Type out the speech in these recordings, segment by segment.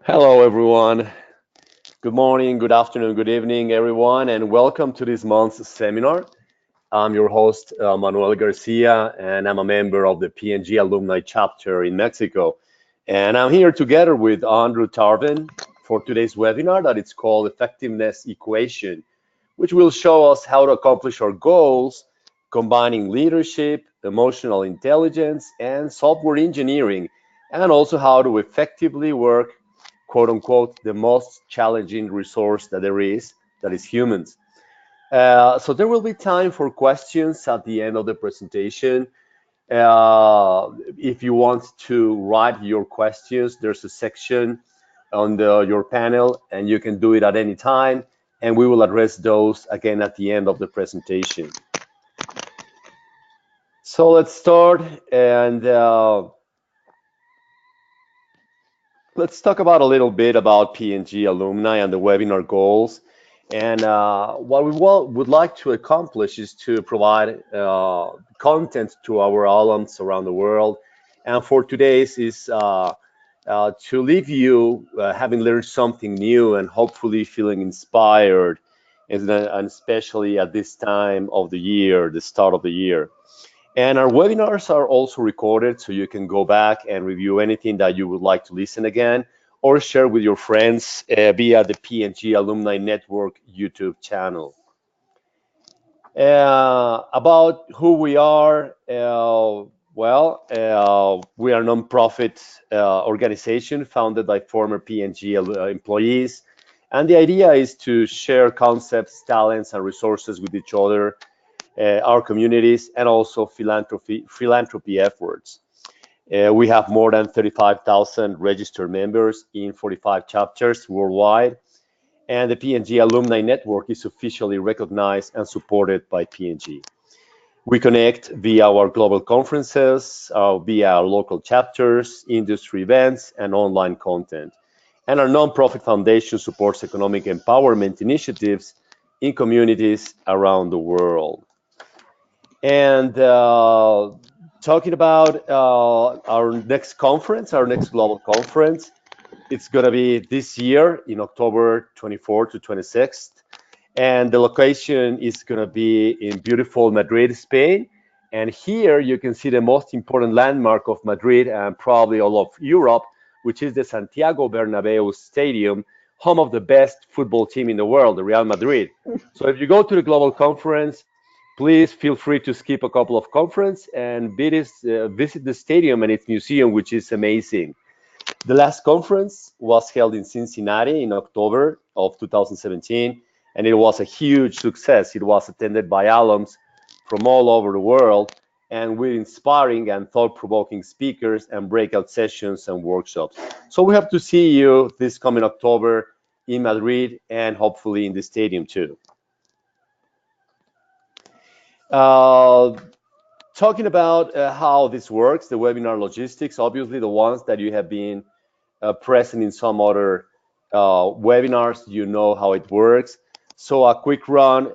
Hello, everyone. Good morning, good afternoon, good evening, everyone, and welcome to this month's seminar. I'm your host, Manuel Garcia, and I'm a member of the P&G Alumni chapter in Mexico. And I'm here together with Andrew Tarvin for today's webinar that it's called Effectiveness Equation, which will show us how to accomplish our goals, combining leadership, emotional intelligence, and software engineering, and also how to effectively work, quote unquote, the most challenging resource that is humans. So there will be time for questions at the end of the presentation. If you want to write your questions, there's a section on your panel, and you can do it at any time, and we will address those again at the end of the presentation. So let's start, and let's talk about a little bit about P&G Alumni and the webinar goals. And what we would like to accomplish is to provide content to our alums around the world. And for today's is to leave you having learned something new and hopefully feeling inspired, and especially at this time of the year, the start of the year. And our webinars are also recorded, so you can go back and review anything that you would like to listen again or share with your friends via the P&G Alumni Network YouTube channel. About who we are, we are a nonprofit organization founded by former P&G employees. And the idea is to share concepts, talents, and resources with each other, our communities, and also philanthropy efforts. We have more than 35,000 registered members in 45 chapters worldwide, and the P&G Alumni Network is officially recognized and supported by P&G. We connect via our global conferences, via our local chapters, industry events, and online content. And our nonprofit foundation supports economic empowerment initiatives in communities around the world. And talking about our next conference, our next global conference, it's going to be this year in October 24th to 26th. And the location is going to be in beautiful Madrid, Spain. And here you can see the most important landmark of Madrid and probably all of Europe, which is the Santiago Bernabeu Stadium, home of the best football team in the world, the Real Madrid. So if you go to the global conference, please feel free to skip a couple of conferences and visit the stadium and its museum, which is amazing. The last conference was held in Cincinnati in October of 2017, and it was a huge success. It was attended by alums from all over the world, and with inspiring and thought-provoking speakers and breakout sessions and workshops. So we hope to see you this coming October in Madrid and hopefully in the stadium too. Talking about how this works, the webinar logistics, obviously the ones that you have been present in some other webinars, you know how it works. So a quick run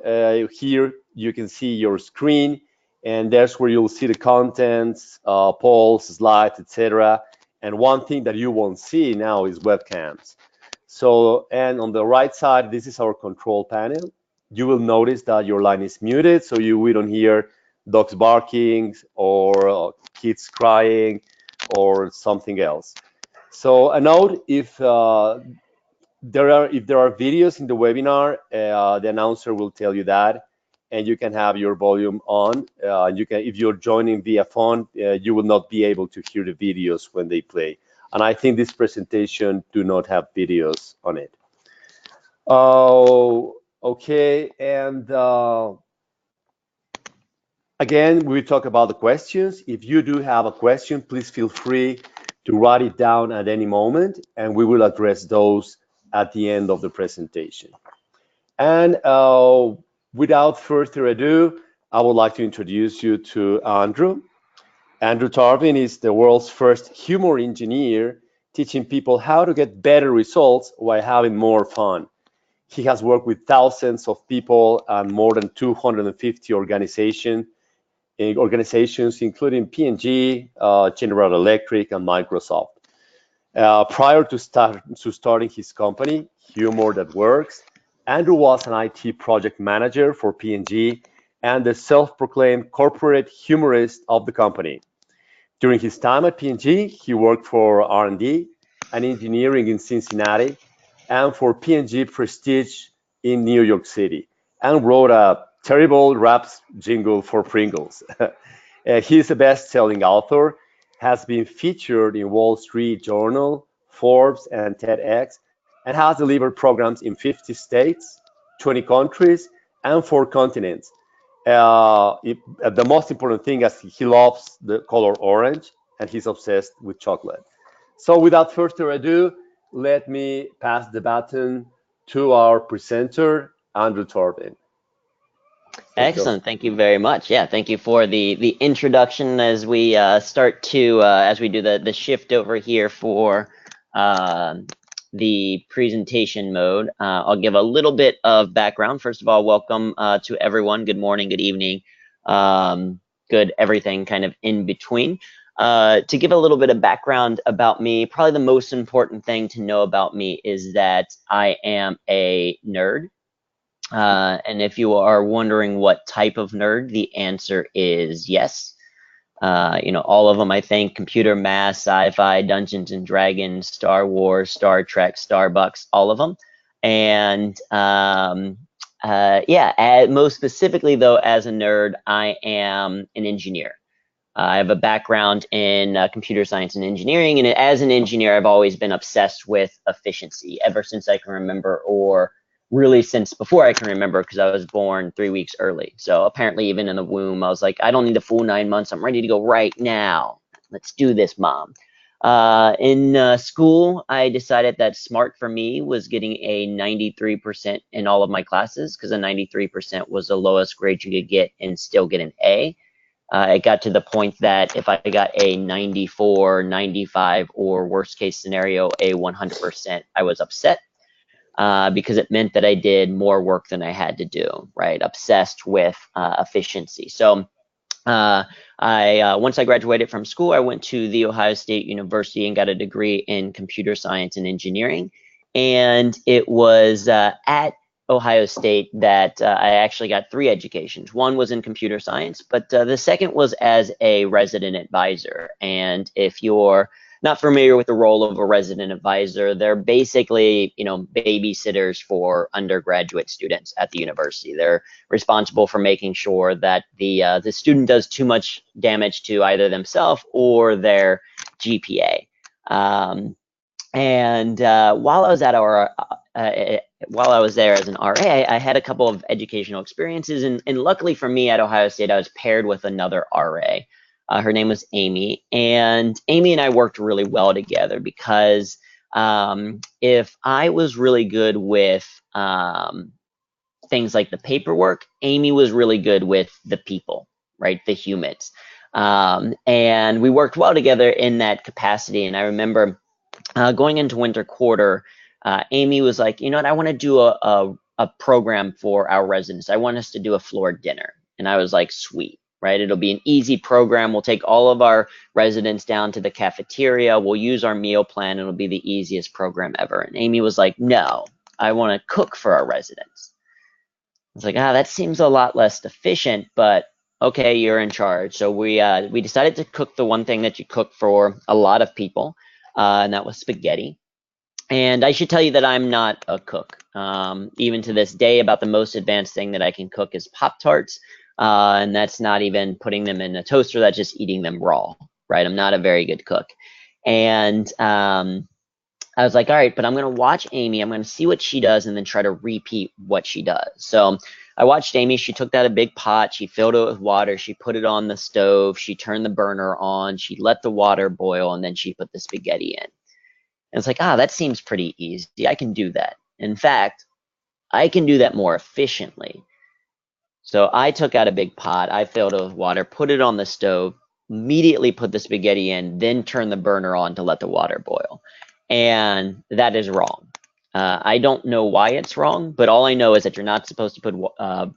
here, you can see your screen, and there's where you'll see the contents, polls, slides, etc. And one thing that you won't see now is webcams. So, and on the right side, this is our control panel. You will notice that your line is muted, so we don't hear dogs barking or kids crying or something else. So a note, if there are videos in the webinar, the announcer will tell you that, and you can have your volume on. If you're joining via phone, you will not be able to hear the videos when they play. And I think this presentation do not have videos on it. Oh, okay, and again, we talk about the questions. If you do have a question, please feel free to write it down at any moment, and we will address those at the end of the presentation. And without further ado, I would like to introduce you to Andrew. Andrew Tarvin is the world's first humor engineer, teaching people how to get better results while having more fun. He has worked with thousands of people and more than 250 organizations, including P&G, General Electric, and Microsoft. Prior to starting his company, Humor That Works, Andrew was an IT project manager for P&G and the self-proclaimed corporate humorist of the company. During his time at P&G, he worked for R&D and engineering in Cincinnati and for P&G Prestige in New York City, and wrote a terrible rap jingle for Pringles. He's a best-selling author, has been featured in Wall Street Journal, Forbes, and TEDx, and has delivered programs in 50 states, 20 countries, and 4 continents. The most important thing is he loves the color orange and he's obsessed with chocolate. So without further ado, let me pass the baton to our presenter, Andrew Tarvin. Excellent. Thank you very much. Yeah, thank you for the introduction as we start to as we do the shift over here for the presentation mode. I'll give a little bit of background. First of all, welcome to everyone. Good morning, good evening, good everything kind of in between. To give a little bit of background about me, probably the most important thing to know about me is that I am a nerd. And if you are wondering what type of nerd, the answer is yes. You know, all of them, I think: computer, math, sci-fi, Dungeons and Dragons, Star Wars, Star Trek, Starbucks, all of them. And yeah, most specifically though, as a nerd, I am an engineer. I have a background in computer science and engineering, and as an engineer, I've always been obsessed with efficiency ever since I can remember, or really since before I can remember, because I was born 3 weeks early. So apparently even in the womb, I was like, I don't need a full 9 months. I'm ready to go right now. Let's do this, Mom. In school, I decided that smart for me was getting a 93% in all of my classes, because a 93% was the lowest grade you could get and still get an A. It got to the point that if I got a 94, 95, or worst case scenario, a 100%, I was upset. Because it meant that I did more work than I had to do, right? Obsessed with efficiency. So once I graduated from school, I went to The Ohio State University and got a degree in computer science and engineering. And it was at Ohio State that I actually got 3 educations. One was in computer science, but the second was as a resident advisor. And if you're not familiar with the role of a resident advisor, they're basically, you know, babysitters for undergraduate students at the university. They're responsible for making sure that the student does too much damage to either themselves or their GPA. While I was at our while I was there as an RA, I had a couple of educational experiences, and luckily for me at Ohio State, I was paired with another RA. Her name was Amy, and Amy and I worked really well together because if I was really good with things like the paperwork, Amy was really good with the people, right? The humans. And we worked well together in that capacity. And I remember going into winter quarter, Amy was like, you know what, I want to do a program for our residents. I want us to do a floor dinner. And I was like, sweet. Right? It'll be an easy program. We'll take all of our residents down to the cafeteria. We'll use our meal plan. It'll be the easiest program ever. And Amy was like, no, I want to cook for our residents. I was like, that seems a lot less efficient, but okay, you're in charge. So we decided to cook the one thing that you cook for a lot of people, and that was spaghetti. And I should tell you that I'm not a cook. Even to this day, about the most advanced thing that I can cook is Pop-Tarts. And that's not even putting them in a toaster, that's just eating them raw, right? I'm not a very good cook. And I was like, all right, but I'm going to watch Amy. I'm going to see what she does and then try to repeat what she does. So I watched Amy. She took out a big pot. She filled it with water. She put it on the stove. She turned the burner on. She let the water boil, and then she put the spaghetti in. And it's like, that seems pretty easy. I can do that. In fact, I can do that more efficiently. So I took out a big pot, I filled it with water, put it on the stove, immediately put the spaghetti in, then turned the burner on to let the water boil. And that is wrong. I don't know why it's wrong, but all I know is that you're not supposed to put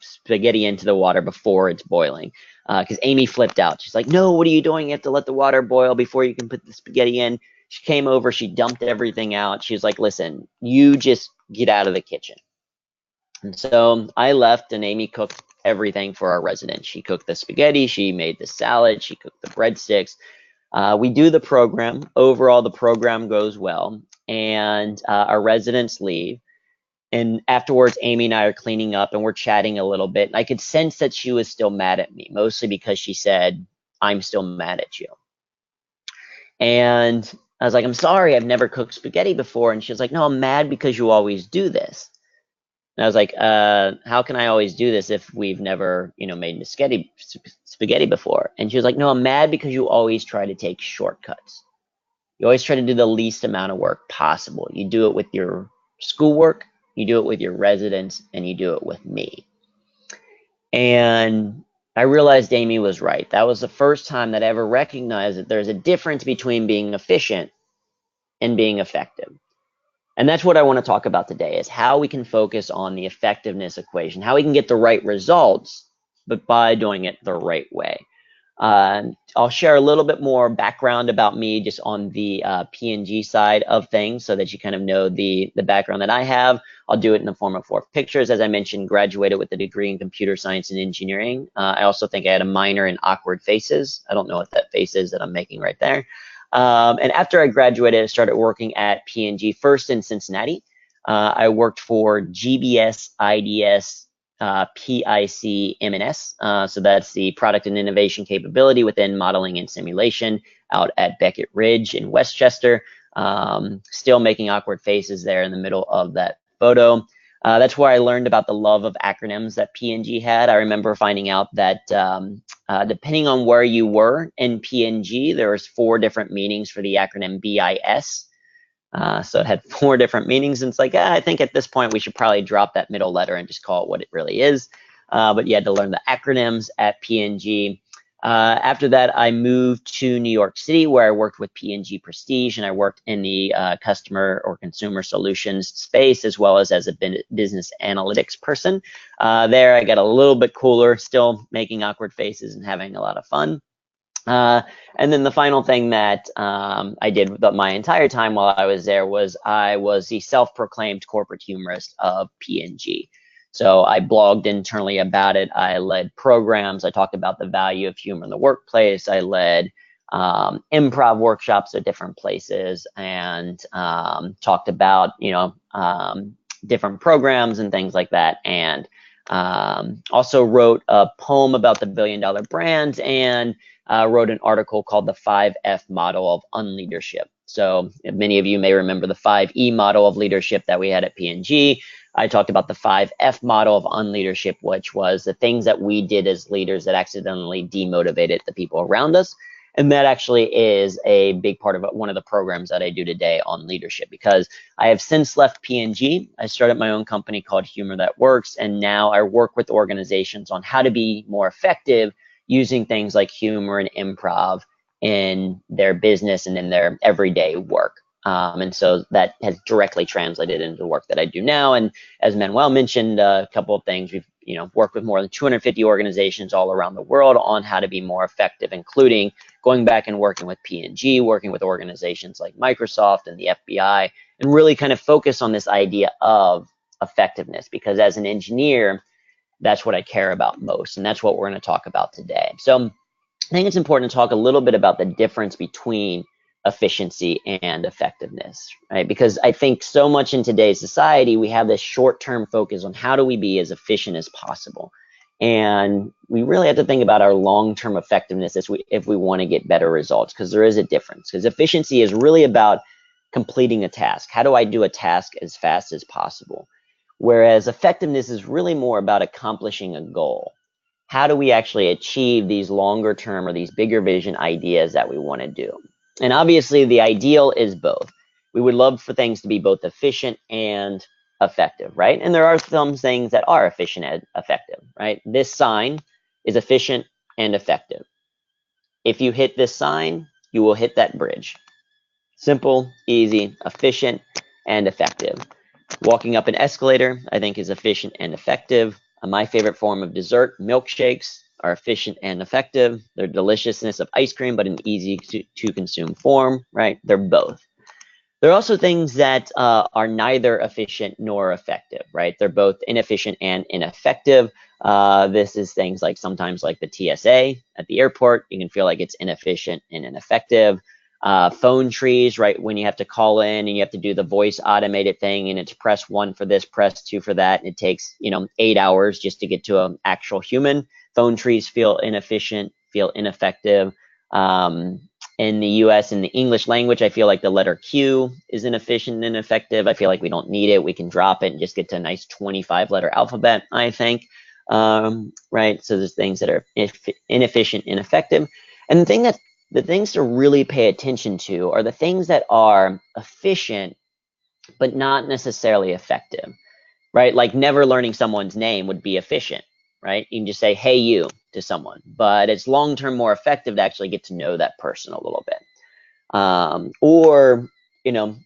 spaghetti into the water before it's boiling. Because Amy flipped out. She's like, no, what are you doing? You have to let the water boil before you can put the spaghetti in. She came over, she dumped everything out. She was like, listen, you just get out of the kitchen. And so I left, and Amy cooked everything for our residents. She cooked the spaghetti, she made the salad, she cooked the breadsticks. We do the program. Overall, the program goes well, and our residents leave. And afterwards, Amy and I are cleaning up, and we're chatting a little bit. I could sense that she was still mad at me, mostly because she said, I'm still mad at you. And I was like, I'm sorry, I've never cooked spaghetti before. And she was like, no, I'm mad because you always do this. And I was like, how can I always do this if we've never, made spaghetti before? And she was like, no, I'm mad because you always try to take shortcuts. You always try to do the least amount of work possible. You do it with your schoolwork, you do it with your residents, and you do it with me. And I realized Amy was right. That was the first time that I ever recognized that there's a difference between being efficient and being effective. And that's what I want to talk about today, is how we can focus on the effectiveness equation, how we can get the right results, but by doing it the right way. I'll share a little bit more background about me just on the P&G side of things so that you kind of know the background that I have. I'll do it in the form of 4 pictures. As I mentioned, graduated with a degree in computer science and engineering. I also think I had a minor in awkward faces. I don't know what that face is that I'm making right there. And after I graduated, I started working at P&G, first in Cincinnati. I worked for GBS, IDS, PIC, M&S. So that's the product and innovation capability within modeling and simulation out at Beckett Ridge in Westchester. Still making awkward faces there in the middle of that photo. That's where I learned about the love of acronyms that P&G had. I remember finding out that depending on where you were in P&G, there was 4 different meanings for the acronym BIS. So it had 4 different meanings, and it's like, I think at this point we should probably drop that middle letter and just call it what it really is. But you had to learn the acronyms at P&G. After that, I moved to New York City, where I worked with P&G Prestige, and I worked in the customer or consumer solutions space, as well as a business analytics person. There, I got a little bit cooler, still making awkward faces and having a lot of fun. And then the final thing that I did my entire time while I was there was I was the self-proclaimed corporate humorist of P&G. So I blogged internally about it. I led programs. I talked about the value of humor in the workplace. I led improv workshops at different places, and talked about different programs and things like that. And also wrote a poem about the $1 billion brand, and wrote an article called the 5F model of unleadership. So many of you may remember the 5E model of leadership that we had at P&G. I talked about the 5F model of unleadership, which was the things that we did as leaders that accidentally demotivated the people around us. And that actually is a big part of one of the programs that I do today on leadership, because I have since left P&G. I started my own company called Humor That Works, and now I work with organizations on how to be more effective using things like humor and improv in their business and in their everyday work. And so that has directly translated into the work that I do now. And as Manuel mentioned, a couple of things, we've worked with more than 250 organizations all around the world on how to be more effective, including going back and working with P&G, working with organizations like Microsoft and the FBI, and really kind of focus on this idea of effectiveness, because as an engineer, that's what I care about most, and that's what we're going to talk about today. So I think it's important to talk a little bit about the difference between efficiency and effectiveness, right? Because I think so much in today's society, we have this short-term focus on how do we be as efficient as possible. And we really have to think about our long-term effectiveness if we want to get better results, because there is a difference. Because efficiency is really about completing a task. How do I do a task as fast as possible? Whereas effectiveness is really more about accomplishing a goal. How do we actually achieve these longer term or these bigger vision ideas that we want to do? And obviously the ideal is both. We would love for things to be both efficient and effective, right? And there are some things that are efficient and effective, right? This sign is efficient and effective. If you hit this sign, you will hit that bridge. Simple, easy, efficient, and effective. Walking up an escalator, I think, is efficient and effective. My favorite form of dessert, milkshakes, are efficient and effective. They're deliciousness of ice cream, but in easy to consume form, right? They're both. There are also things that are neither efficient nor effective, right? They're both inefficient and ineffective. This is things like sometimes like the TSA at the airport. You can feel like it's inefficient and ineffective. Phone trees, right? When you have to call in and you have to do the voice automated thing and it's press 1 for this, press 2 for that. And it takes, 8 hours just to get to an actual human. Phone trees feel inefficient, feel ineffective. In the US, in the English language, I feel like the letter Q is inefficient and ineffective. I feel like we don't need it. We can drop it and just get to a nice 25-letter alphabet, I think. Right? So there's things that are inefficient, ineffective. And the things to really pay attention to are the things that are efficient, but not necessarily effective, right? Like never learning someone's name would be efficient, right? You can just say, hey, you to someone, but it's long-term more effective to actually get to know that person a little bit. Or,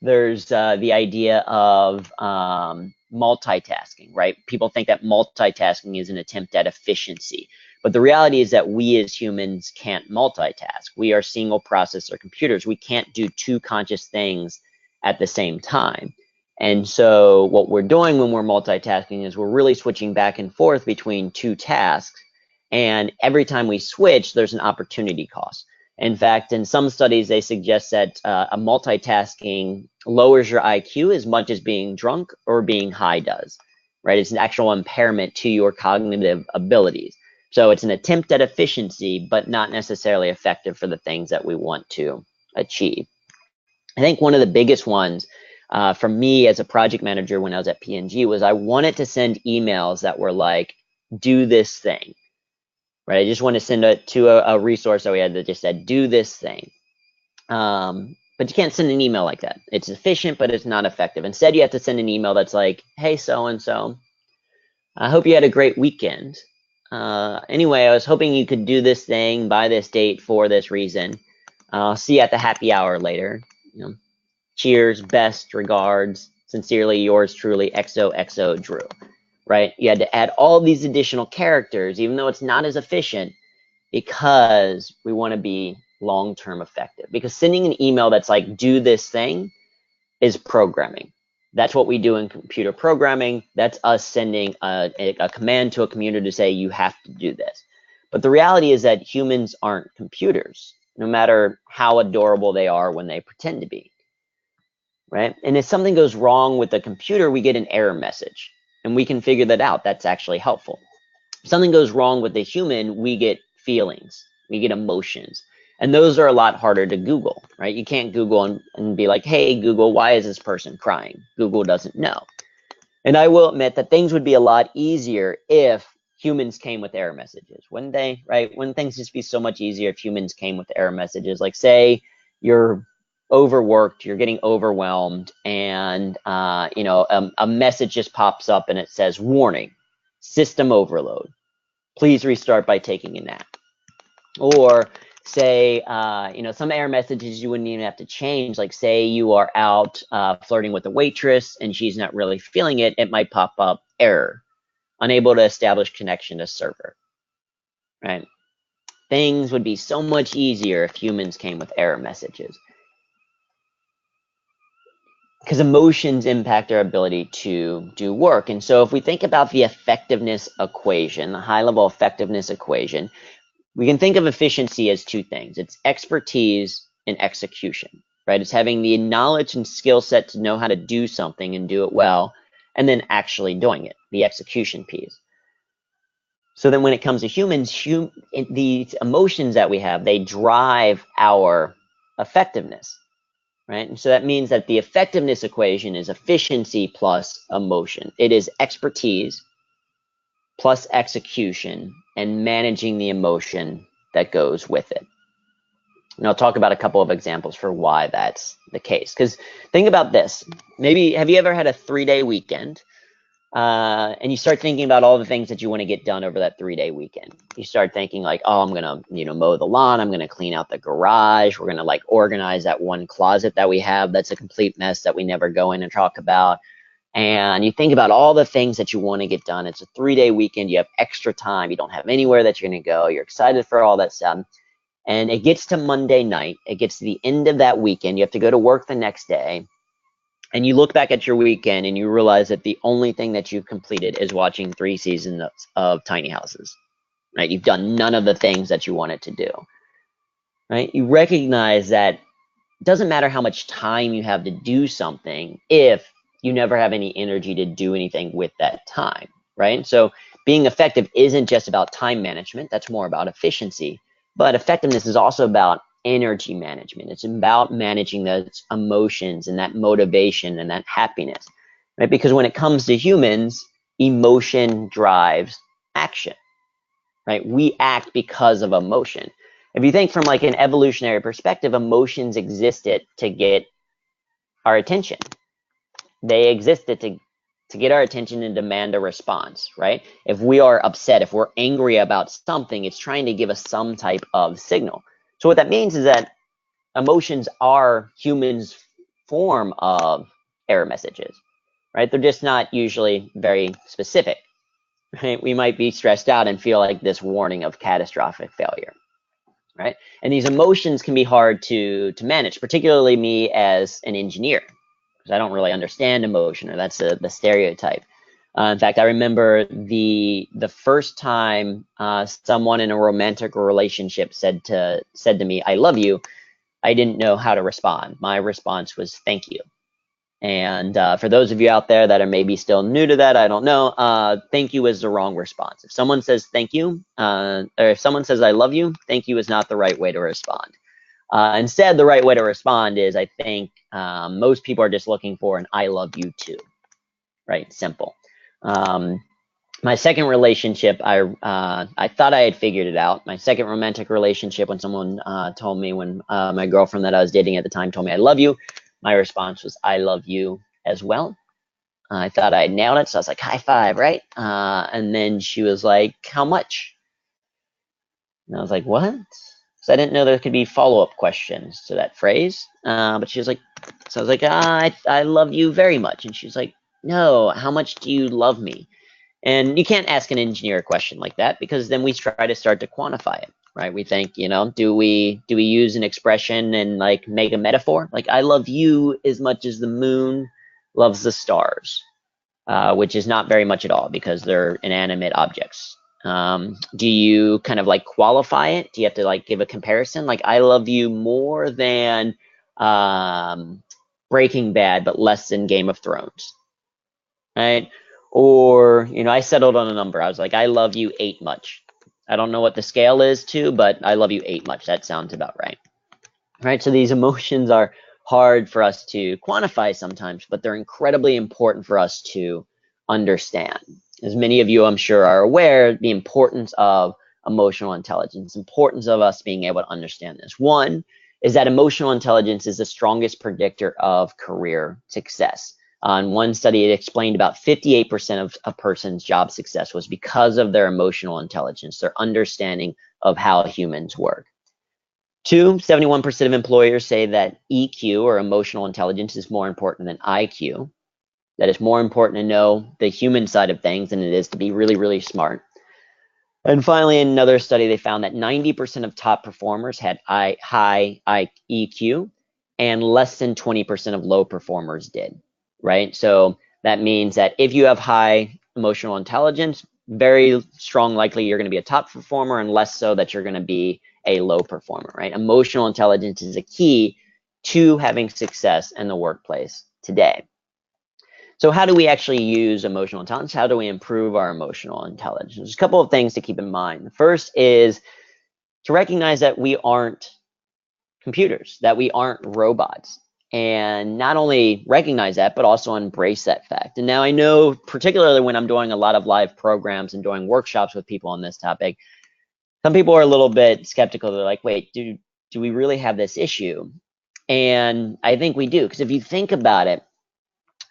there's the idea of multitasking, right? People think that multitasking is an attempt at efficiency. But the reality is that we as humans can't multitask. We are single processor computers. We can't do two conscious things at the same time. And so what we're doing when we're multitasking is we're really switching back and forth between two tasks. And every time we switch, there's an opportunity cost. In fact, in some studies, they suggest that a multitasking lowers your IQ as much as being drunk or being high does, right? It's an actual impairment to your cognitive abilities. So it's an attempt at efficiency, but not necessarily effective for the things that we want to achieve. I think one of the biggest ones for me as a project manager when I was at P&G was I wanted to send emails that were like, do this thing. Right, I just want to send it to a resource that we had that just said, do this thing. But you can't send an email like that. It's efficient, but it's not effective. Instead, you have to send an email that's like, hey, so-and-so, I hope you had a great weekend. Anyway, I was hoping you could do this thing by this date for this reason. I'll see you at the happy hour later. Cheers, best regards, sincerely yours truly, XOXO Drew. Right? You had to add all these additional characters, even though it's not as efficient, because we want to be long-term effective. Because sending an email that's like, do this thing, is programming. That's what we do in computer programming. That's us sending a command to a computer to say, you have to do this. But the reality is that humans aren't computers, no matter how adorable they are when they pretend to be. Right? And if something goes wrong with the computer, we get an error message. And we can figure that out. That's actually helpful. If something goes wrong with the human, we get feelings, we get emotions. And those are a lot harder to Google, right? You can't Google and be like, hey, Google, why is this person crying? Google doesn't know. And I will admit that things would be a lot easier if humans came with error messages, wouldn't they, right? Wouldn't things just be so much easier if humans came with error messages? Like say you're overworked, you're getting overwhelmed, and a message just pops up and it says, warning, system overload. Please restart by taking a nap. Or say, some error messages you wouldn't even have to change. Like say you are out flirting with a waitress and she's not really feeling it, it might pop up error, unable to establish connection to server, right? Things would be so much easier if humans came with error messages. Because emotions impact our ability to do work. And so if we think about the effectiveness equation, the high-level effectiveness equation, we can think of efficiency as two things. It's expertise and execution, right? It's having the knowledge and skill set to know how to do something and do it well, and then actually doing it, the execution piece. So then when it comes to humans, these emotions that we have, they drive our effectiveness. Right? And so that means that the effectiveness equation is efficiency plus emotion. It is expertise plus execution and managing the emotion that goes with it. And I'll talk about a couple of examples for why that's the case. Because think about this. Maybe, have you ever had a 3-day weekend? And you start thinking about all the things that you want to get done over that 3-day weekend. You start thinking like, oh, I'm going to, mow the lawn. I'm going to clean out the garage. We're going to organize that one closet that we have. That's a complete mess that we never go in and talk about. and you think about all the things that you want to get done. It's a 3-day weekend. You have extra time. You don't have anywhere that you're going to go. You're excited for all that stuff. And it gets to Monday night. It gets to the end of that weekend. You have to go to work the next day. And you look back at your weekend and you realize that the only thing that you've completed is watching 3 seasons of Tiny Houses. Right? You've done none of the things that you wanted to do. Right? You recognize that it doesn't matter how much time you have to do something if you never have any energy to do anything with that time, right? So being effective isn't just about time management. That's more about efficiency. But effectiveness is also about energy management. It's about managing those emotions and that motivation and that happiness, right? Because when it comes to humans, emotion drives action, right? We act because of emotion. If you think from like an evolutionary perspective, emotions existed to get our attention. They existed to get our attention and demand a response, right? If we are upset, if we're angry about something, it's trying to give us some type of signal. So what that means is that emotions are humans' form of error messages, right? They're just not usually very specific, right? We might be stressed out and feel like this warning of catastrophic failure, right? And these emotions can be hard to manage, particularly me as an engineer, because I don't really understand emotion, or that's the stereotype. In fact, I remember the first time someone in a romantic relationship said to me, "I love you," I didn't know how to respond. My response was, "Thank you." And for those of you out there that are maybe still new to that, I don't know, thank you is the wrong response. If someone says thank you, or if someone says I love you, thank you is not the right way to respond. Instead, the right way to respond is, I think most people are just looking for an I love you too, right? Simple. My second relationship, I thought I had figured it out. My second romantic relationship, when someone told me, when my girlfriend that I was dating at the time told me I love you, my response was I love you as well. I thought I nailed it, so I was like, high five, right? And then she was like, how much? And I was like, what? So I didn't know there could be follow-up questions to that phrase. But she was like, so I was like, I love you very much. And she was like, no, how much do you love me? And you can't ask an engineer a question like that, because then we try to start to quantify it, right? We think, do we use an expression and like make a metaphor? Like, I love you as much as the moon loves the stars, which is not very much at all, because they're inanimate objects. Do you kind of like qualify it? Do you have to like give a comparison? Like, I love you more than Breaking Bad, but less than Game of Thrones, right? Or, I settled on a number. I was like, I love you 8 much. I don't know what the scale is too, but I love you 8 much. That sounds about right. Right? So these emotions are hard for us to quantify sometimes, but they're incredibly important for us to understand. As many of you, I'm sure, are aware, the importance of emotional intelligence, importance of us being able to understand this. One is that emotional intelligence is the strongest predictor of career success. On one study, it explained about 58% of a person's job success was because of their emotional intelligence, their understanding of how humans work. Two, 71% of employers say that EQ, or emotional intelligence, is more important than IQ. That it's more important to know the human side of things than it is to be really, really smart. And finally, in another study, they found that 90% of top performers had high EQ, and less than 20% of low performers did, right? So that means that if you have high emotional intelligence, very strong likely you're going to be a top performer, and less so that you're going to be a low performer, right? Emotional intelligence is a key to having success in the workplace today. So how do we actually use emotional intelligence? How do we improve our emotional intelligence? There's a couple of things to keep in mind. The first is to recognize that we aren't computers, that we aren't robots. And not only recognize that, but also embrace that fact. And now I know, particularly when I'm doing a lot of live programs and doing workshops with people on this topic, some people are a little bit skeptical. They're like, wait, do we really have this issue? And I think we do, because if you think about it,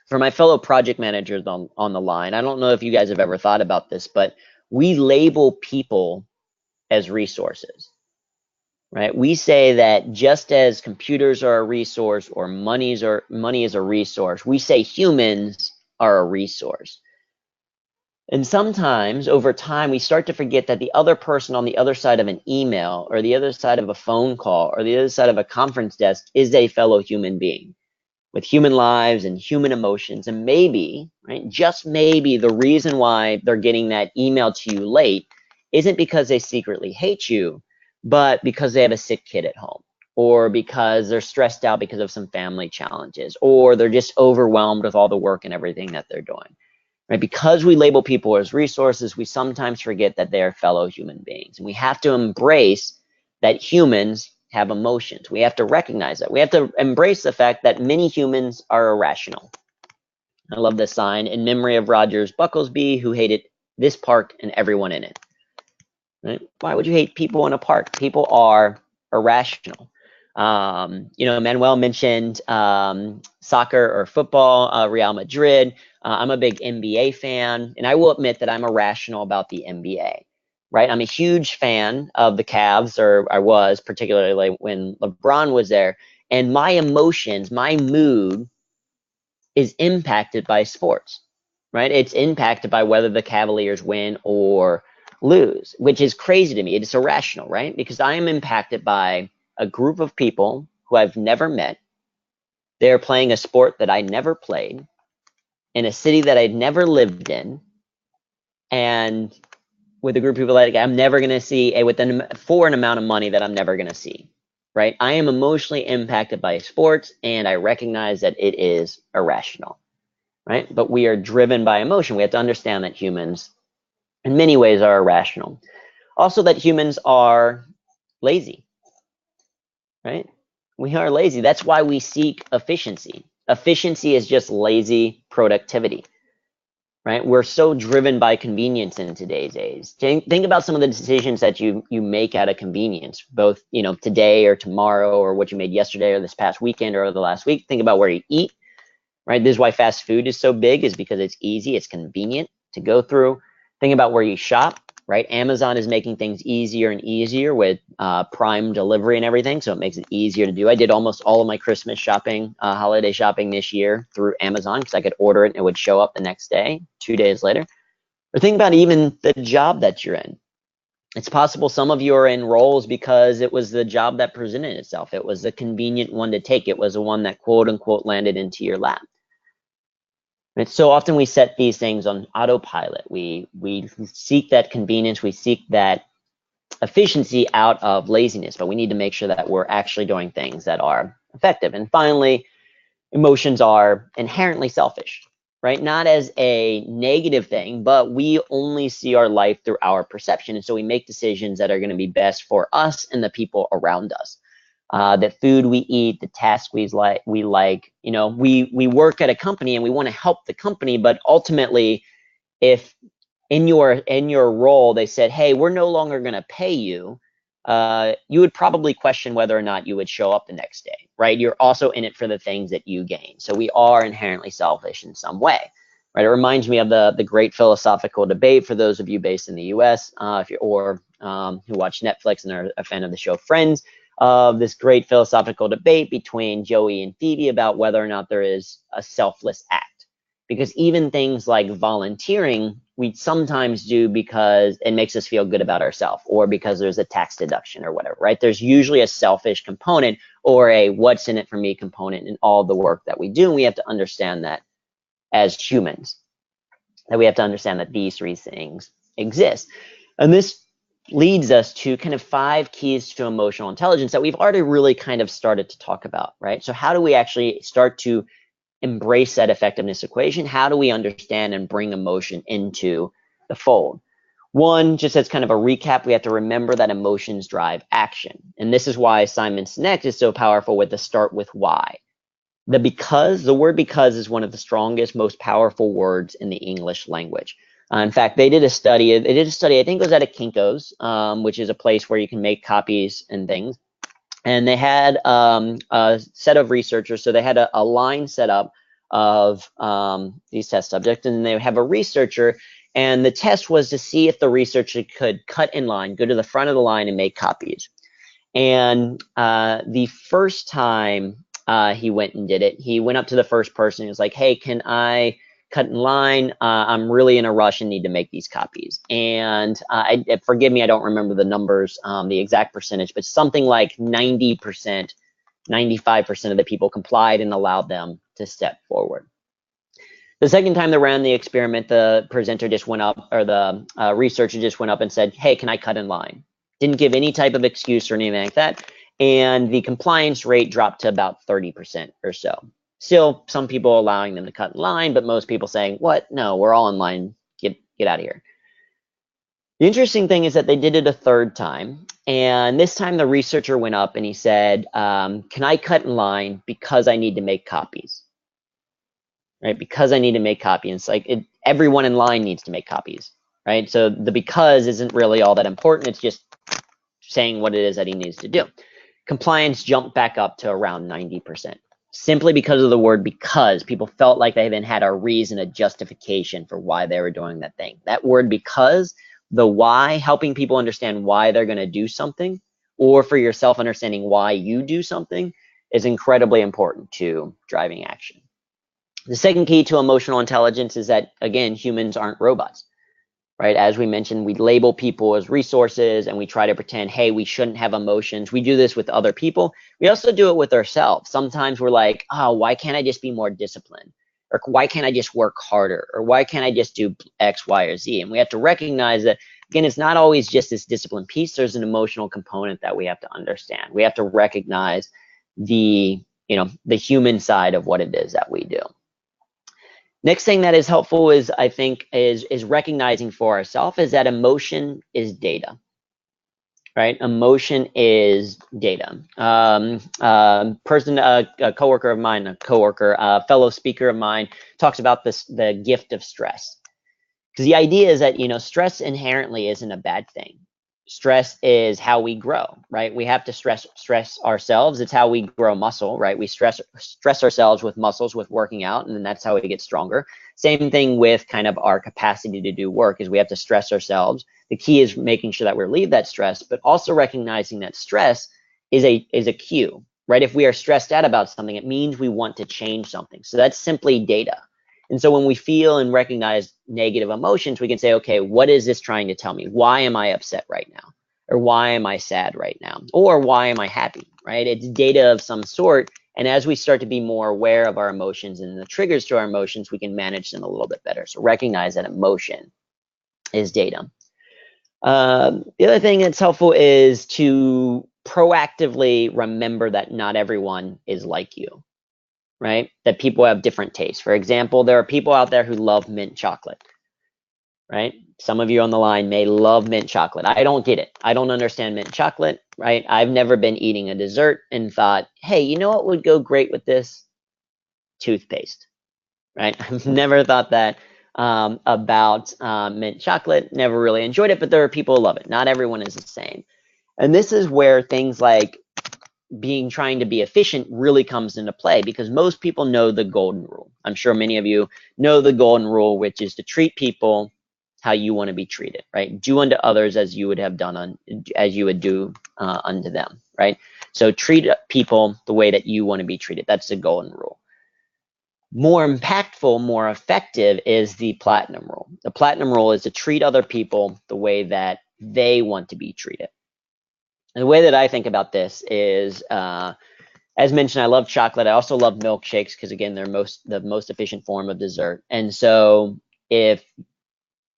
for my fellow project managers on the line, I don't know if you guys have ever thought about this, but we label people as resources, right? We say that just as computers are a resource, or money is a resource, we say humans are a resource. And sometimes over time, we start to forget that the other person on the other side of an email or the other side of a phone call or the other side of a conference desk is a fellow human being with human lives and human emotions. And maybe, right, just maybe the reason why they're getting that email to you late isn't because they secretly hate you, but because they have a sick kid at home, or because they're stressed out because of some family challenges, or they're just overwhelmed with all the work and everything that they're doing. Right? Because we label people as resources, we sometimes forget that they are fellow human beings. And we have to embrace that humans have emotions. We have to recognize that. We have to embrace the fact that many humans are irrational. I love this sign, in memory of Rogers Bucklesby, who hated this park and everyone in it. Right? Why would you hate people in a park? People are irrational. Manuel mentioned soccer or football, Real Madrid. I'm a big NBA fan, and I will admit that I'm irrational about the NBA. Right? I'm a huge fan of the Cavs, or I was, particularly when LeBron was there. And my emotions, my mood is impacted by sports, right? It's impacted by whether the Cavaliers win or lose, which is crazy to me. It's irrational, right? Because I am impacted by a group of people who I've never met. They're playing a sport that I never played in a city that I'd never lived in, and with a group of people that I'm never going to see, for an amount of money that I'm never going to see, right? I am emotionally impacted by sports, and I recognize that it is irrational, right? But we are driven by emotion. We have to understand that humans, in many ways, are irrational. Also, that humans are lazy, right? We are lazy. That's why we seek efficiency. Efficiency is just lazy productivity, right? We're so driven by convenience in today's age. Think about some of the decisions that you make out of convenience, both today or tomorrow, or what you made yesterday or this past weekend or the last week. Think about where you eat, right? This is why fast food is so big, is because it's easy, it's convenient to go through. Think about where you shop, right? Amazon is making things easier and easier with Prime delivery and everything, so it makes it easier to do. I did almost all of my Christmas shopping, holiday shopping this year through Amazon, because I could order it and it would show up the next day, 2 days later. Or think about even the job that you're in. It's possible some of you are in roles because it was the job that presented itself. It was the convenient one to take. It was the one that quote unquote landed into your lap. And so often we set these things on autopilot. We seek that convenience, we seek that efficiency out of laziness, but we need to make sure that we're actually doing things that are effective. And finally, emotions are inherently selfish, right? Not as a negative thing, but we only see our life through our perception. And so we make decisions that are going to be best for us and the people around us. The food we eat, the tasks we like, we work at a company and we want to help the company, but ultimately, if in your role they said, hey, we're no longer going to pay you, you would probably question whether or not you would show up the next day, right? You're also in it for the things that you gain. So we are inherently selfish in some way, right? It reminds me of the great philosophical debate, for those of you based in the US, who watch Netflix and are a fan of the show Friends, of this great philosophical debate between Joey and Phoebe about whether or not there is a selfless act. Because even things like volunteering, we sometimes do because it makes us feel good about ourselves, or because there's a tax deduction or whatever, right? There's usually a selfish component or a what's in it for me component in all the work that we do. And we have to understand that as humans, that we have to understand that these three things exist. And this leads us to kind of 5 keys to emotional intelligence that we've already really kind of started to talk about, right? So how do we actually start to embrace that effectiveness equation? How do we understand and bring emotion into the fold? One, just as kind of a recap, we have to remember that emotions drive action. And this is why Simon Sinek is so powerful with the start with why. The word because is one of the strongest, most powerful words in the English language. In fact, they did a study, I think it was at a Kinko's, which is a place where you can make copies and things. And they had a set of researchers, so they had a line set up of these test subjects, and they have a researcher, and the test was to see if the researcher could cut in line, go to the front of the line and make copies. And the first time he went and did it, he went up to the first person and was like, hey, can I cut in line. I'm really in a rush and need to make these copies. And forgive me, I don't remember the numbers, the exact percentage, but something like 90%, 95% of the people complied and allowed them to step forward. The second time they ran the experiment, the presenter just went up, or the researcher just went up and said, hey, can I cut in line? Didn't give any type of excuse or anything like that. And the compliance rate dropped to about 30% or so. Still, some people allowing them to cut in line, but most people saying, what? No, we're all in line. Get out of here. The interesting thing is that they did it a third time. And this time the researcher went up and he said, can I cut in line because I need to make copies? Right? Because I need to make copies. It's like everyone in line needs to make copies, right? So the because isn't really all that important. It's just saying what it is that he needs to do. Compliance jumped back up to around 90%, simply because of the word because. People felt like they then had a reason, a justification for why they were doing that thing. That word because, the why, helping people understand why they're going to do something, or for yourself understanding why you do something, is incredibly important to driving action. The second key to emotional intelligence is that, again, humans aren't robots, right? As we mentioned, we label people as resources and we try to pretend, hey, we shouldn't have emotions. We do this with other people. We also do it with ourselves. Sometimes we're like, oh, why can't I just be more disciplined? Or why can't I just work harder? Or why can't I just do X, Y, or Z? And we have to recognize that, again, it's not always just this discipline piece. There's an emotional component that we have to understand. We have to recognize the human side of what it is that we do. Next thing that is helpful is, I think, is recognizing for ourselves is that emotion is data, right? Emotion is data. A coworker of mine, a fellow speaker of mine, talks about the gift of stress. Because the idea is that, stress inherently isn't a bad thing. Stress is how we grow, right? We have to stress ourselves. It's how we grow muscle, right? We stress ourselves with muscles, with working out, and then that's how we get stronger. Same thing with kind of our capacity to do work, is we have to stress ourselves. The key is making sure that we relieve that stress, but also recognizing that stress is a cue, right? If we are stressed out about something, it means we want to change something. So that's simply data. And so when we feel and recognize negative emotions, we can say, okay, what is this trying to tell me? Why am I upset right now? Or why am I sad right now? Or why am I happy, right? It's data of some sort. And as we start to be more aware of our emotions and the triggers to our emotions, we can manage them a little bit better. So recognize that emotion is data. The other thing that's helpful is to proactively remember that not everyone is like you. Right? That people have different tastes. For example, there are people out there who love mint chocolate, right? Some of you on the line may love mint chocolate. I don't get it. I don't understand mint chocolate, right? I've never been eating a dessert and thought, hey, you know what would go great with this? Toothpaste, right? I've never thought that about mint chocolate, never really enjoyed it, but there are people who love it. Not everyone is the same. And this is where things like trying to be efficient really comes into play, because most people know the golden rule. I'm sure many of you know the golden rule, which is to treat people how you want to be treated, right? Do unto others as you would have done as you would do unto them, right? So treat people the way that you want to be treated. That's the golden rule. More impactful, more effective is the platinum rule. The platinum rule is to treat other people the way that they want to be treated. And the way that I think about this is, as mentioned, I love chocolate. I also love milkshakes because, again, they're the most efficient form of dessert. And so if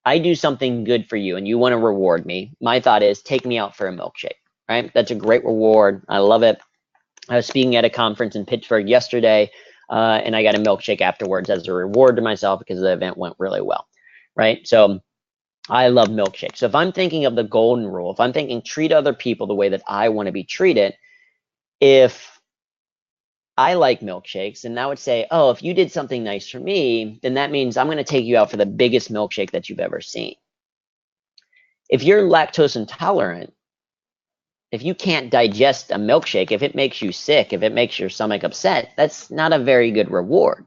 I do something good for you and you want to reward me, my thought is take me out for a milkshake, right? That's a great reward. I love it. I was speaking at a conference in Pittsburgh yesterday, and I got a milkshake afterwards as a reward to myself because the event went really well, right? So I love milkshakes. So if I'm thinking of the golden rule, if I'm thinking treat other people the way that I want to be treated, if I like milkshakes, and I would say, oh, if you did something nice for me, then that means I'm going to take you out for the biggest milkshake that you've ever seen. If you're lactose intolerant, if you can't digest a milkshake, if it makes you sick, if it makes your stomach upset, that's not a very good reward.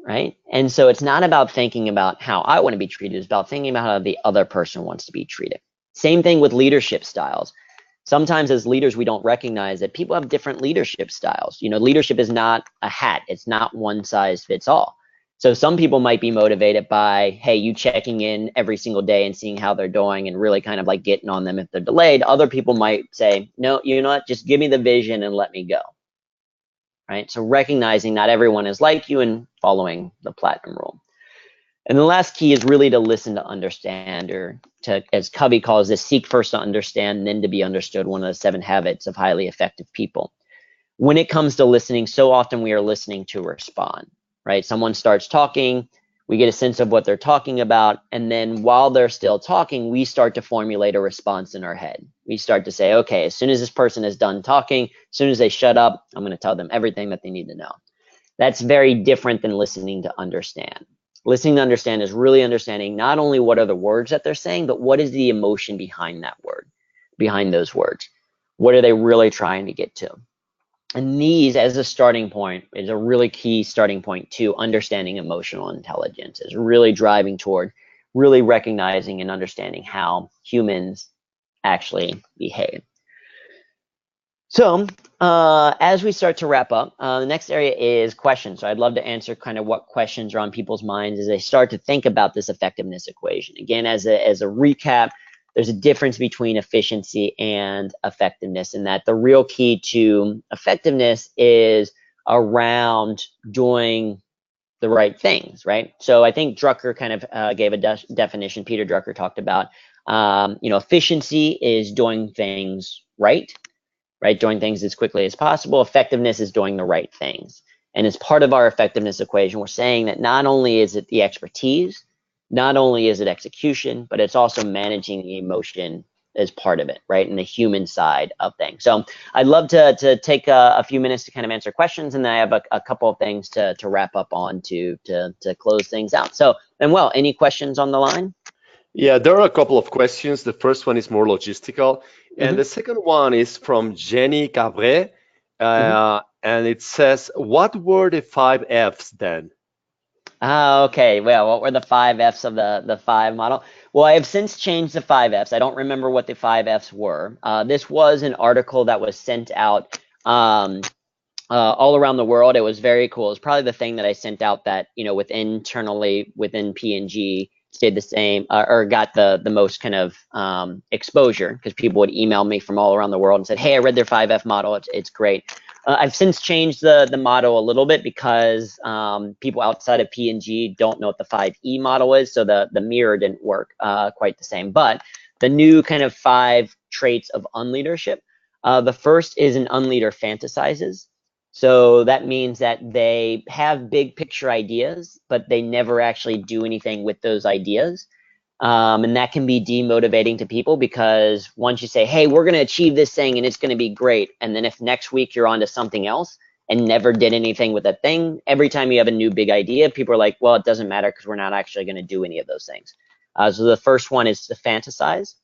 Right? And so it's not about thinking about how I want to be treated. It's about thinking about how the other person wants to be treated. Same thing with leadership styles. Sometimes as leaders, we don't recognize that people have different leadership styles. Leadership is not a hat. It's not one size fits all. So some people might be motivated by, hey, you checking in every single day and seeing how they're doing and really kind of like getting on them if they're delayed. Other people might say, no, you know what, just give me the vision and let me go. Right? So recognizing not everyone is like you and following the platinum rule. And the last key is really to listen to understand, or to, as Covey calls this, seek first to understand and then to be understood, one of the 7 habits of highly effective people. When it comes to listening, so often we are listening to respond, right? Someone starts talking, we get a sense of what they're talking about, and then while they're still talking, we start to formulate a response in our head. We start to say, okay, as soon as this person is done talking, as soon as they shut up, I'm going to tell them everything that they need to know. That's very different than listening to understand. Listening to understand is really understanding not only what are the words that they're saying, but what is the emotion behind that word, behind those words. What are they really trying to get to? And these, as a starting point, is a really key starting point to understanding emotional intelligence, is really driving toward really recognizing and understanding how humans actually behave. So as we start to wrap up, the next area is questions. So I'd love to answer kind of what questions are on people's minds as they start to think about this effectiveness equation. Again, as a recap, there's a difference between efficiency and effectiveness, and that the real key to effectiveness is around doing the right things, right? So I think Drucker kind of gave a definition. Peter Drucker talked about, efficiency is doing things right, doing things as quickly as possible. Effectiveness is doing the right things. And as part of our effectiveness equation, we're saying that not only is it the expertise, not only is it execution, but it's also managing the emotion as part of it, right? And the human side of things. So I'd love to take a few minutes to kind of answer questions, and then I have a couple of things to wrap up on to close things out. So, Manuel, any questions on the line? Yeah, there are a couple of questions. The first one is more logistical, and Mm-hmm. the second one is from Jenny Cabre, Mm-hmm. and it says, "What were the 5 Fs then?" Okay. Well, what were the 5 Fs of the 5 model? Well, I have since changed the 5 Fs. I don't remember what the 5 Fs were. This was an article that was sent out all around the world. It was very cool. It's probably the thing that I sent out that, internally within P&G stayed the same, or got the most kind of exposure, because people would email me from all around the world and said, hey, I read their 5F model. It's great. I've since changed the model a little bit because people outside of P&G don't know what the 5E model is, so the mirror didn't work quite the same. But the new kind of 5 traits of unleadership, the first is an unleader fantasizes. So that means that they have big picture ideas, but they never actually do anything with those ideas. And that can be demotivating to people, because once you say, hey, we're going to achieve this thing and it's going to be great, and then if next week you're on to something else and never did anything with that thing, every time you have a new big idea, people are like, well, it doesn't matter because we're not actually going to do any of those things. So the first one is to fantasize.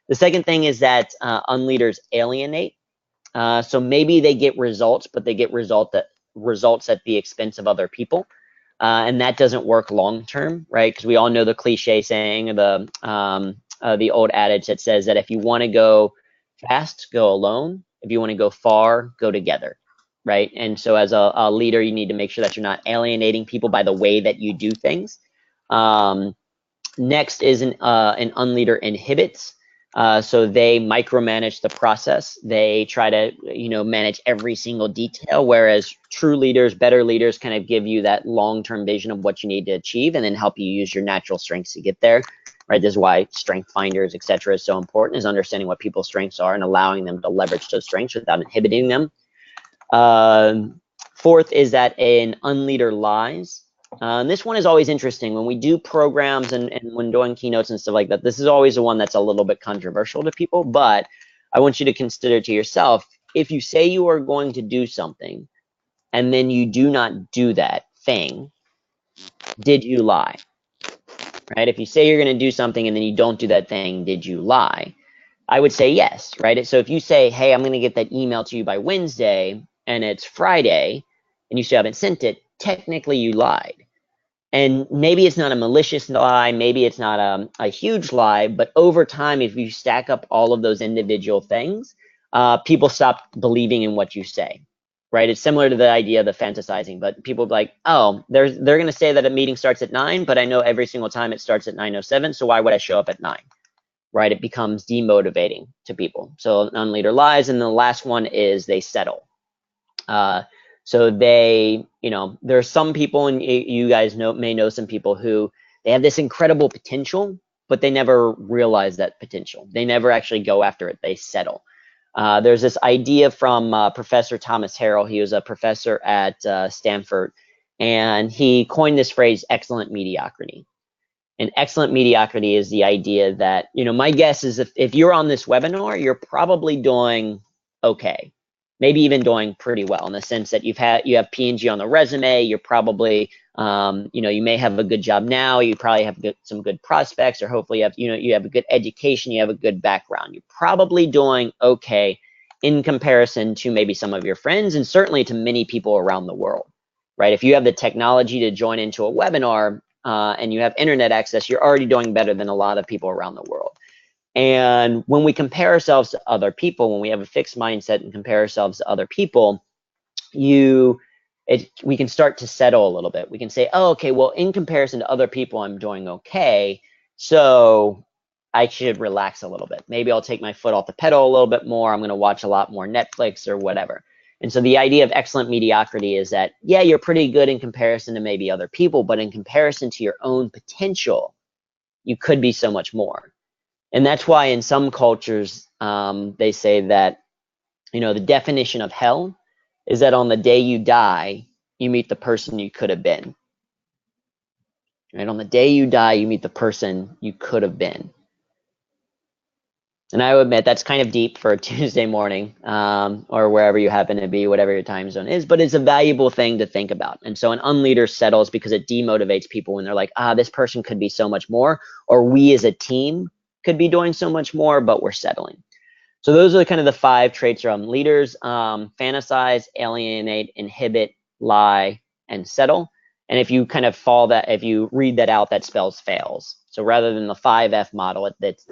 The second thing is that unleaders alienate. So maybe they get results, but they get results at the expense of other people. And that doesn't work long term, right? Because we all know the cliche saying, the old adage that says that if you want to go fast, go alone. If you want to go far, go together, right? And so as a leader, you need to make sure that you're not alienating people by the way that you do things. Next is an unleader inhibits. So they micromanage the process. They try to, manage every single detail, whereas true leaders, better leaders, kind of give you that long-term vision of what you need to achieve and then help you use your natural strengths to get there, right? This is why strength finders, etc., is so important, is understanding what people's strengths are and allowing them to leverage those strengths without inhibiting them. Fourth is that an unleader lies. And this one is always interesting. When we do programs and when doing keynotes and stuff like that, this is always the one that's a little bit controversial to people, but I want you to consider to yourself, if you say you are going to do something and then you do not do that thing, did you lie? Right? If you say you're going to do something and then you don't do that thing, did you lie? I would say yes, right? So if you say, hey, I'm going to get that email to you by Wednesday and it's Friday and you still haven't sent it, technically you lied. And maybe it's not a malicious lie, maybe it's not a huge lie, but over time, if you stack up all of those individual things, people stop believing in what you say. right? It's similar to the idea of the fantasizing, but people be like, oh, they're going to say that a meeting starts at 9, but I know every single time it starts at 9:07, so why would I show up at 9? Right? It becomes demotivating to people. So an unleader lies, and the last one is they settle. So they, there are some people, and you guys may know some people who they have this incredible potential, but they never realize that potential. They never actually go after it. They settle. There's this idea from Professor Thomas Harrell. He was a professor at Stanford, and he coined this phrase, excellent mediocrity. And excellent mediocrity is the idea that, my guess is if you're on this webinar, you're probably doing okay, maybe even doing pretty well, in the sense that you have P&G on the resume. You're probably, you may have a good job now. You probably have some good prospects, or hopefully you have a good education. You have a good background. You're probably doing okay in comparison to maybe some of your friends, and certainly to many people around the world, right? If you have the technology to join into a webinar, and you have internet access, you're already doing better than a lot of people around the world. And when we compare ourselves to other people, when we have a fixed mindset and compare ourselves to other people, we can start to settle a little bit. We can say, oh, okay, well, in comparison to other people, I'm doing okay, so I should relax a little bit. Maybe I'll take my foot off the pedal a little bit more. I'm going to watch a lot more Netflix or whatever. And so the idea of excellent mediocrity is that, yeah, you're pretty good in comparison to maybe other people, but in comparison to your own potential, you could be so much more. And that's why in some cultures, they say that, the definition of hell is that on the day you die, you meet the person you could have been. Right? On the day you die, you meet the person you could have been. And I will admit that's kind of deep for a Tuesday morning, or wherever you happen to be, whatever your time zone is, but it's a valuable thing to think about. And so an unleader settles because it demotivates people when they're like, this person could be so much more, or we as a team could be doing so much more, but we're settling. So those are kind of the 5 traits from leaders: fantasize, alienate, inhibit, lie, and settle. And if you kind of if you read that out, that spells fails. So rather than the 5F model, it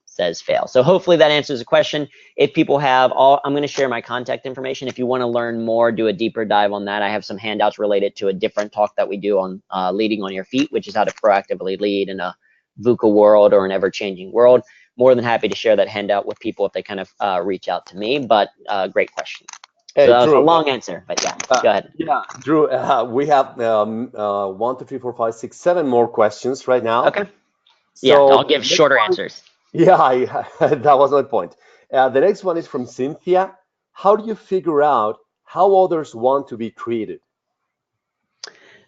says fail. So hopefully that answers the question. If people have I'm going to share my contact information. If you want to learn more, do a deeper dive on that. I have some handouts related to a different talk that we do on leading on your feet, which is how to proactively lead in a VUCA world or an ever-changing world. More than happy to share that handout with people if they kind of reach out to me. But great question. Hey, So that was Drew. a long answer, but yeah, go ahead. Yeah, Drew, we have 1, 2, 3, 4, 5, 6, 7 more questions right now. Okay. Yeah, I'll So give shorter answers. yeah, that was my point. The next one is from Cynthia. How do you figure out how others want to be treated?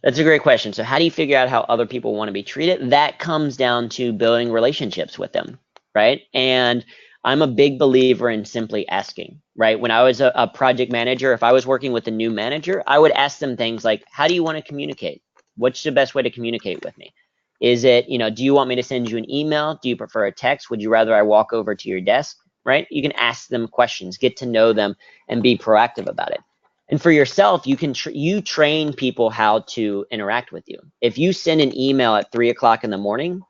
That's a great question. So how do you figure out how other people want to be treated? That comes down to building relationships with them, right? And I'm a big believer in simply asking, right? When I was a project manager, if I was working with a new manager, I would ask them things like, how do you want to communicate? What's the best way to communicate with me? Is it, do you want me to send you an email? Do you prefer a text? Would you rather I walk over to your desk, right? You can ask them questions, get to know them, and be proactive about it. And for yourself, you can you train people how to interact with you. If you send an email at 3 o'clock in the morning,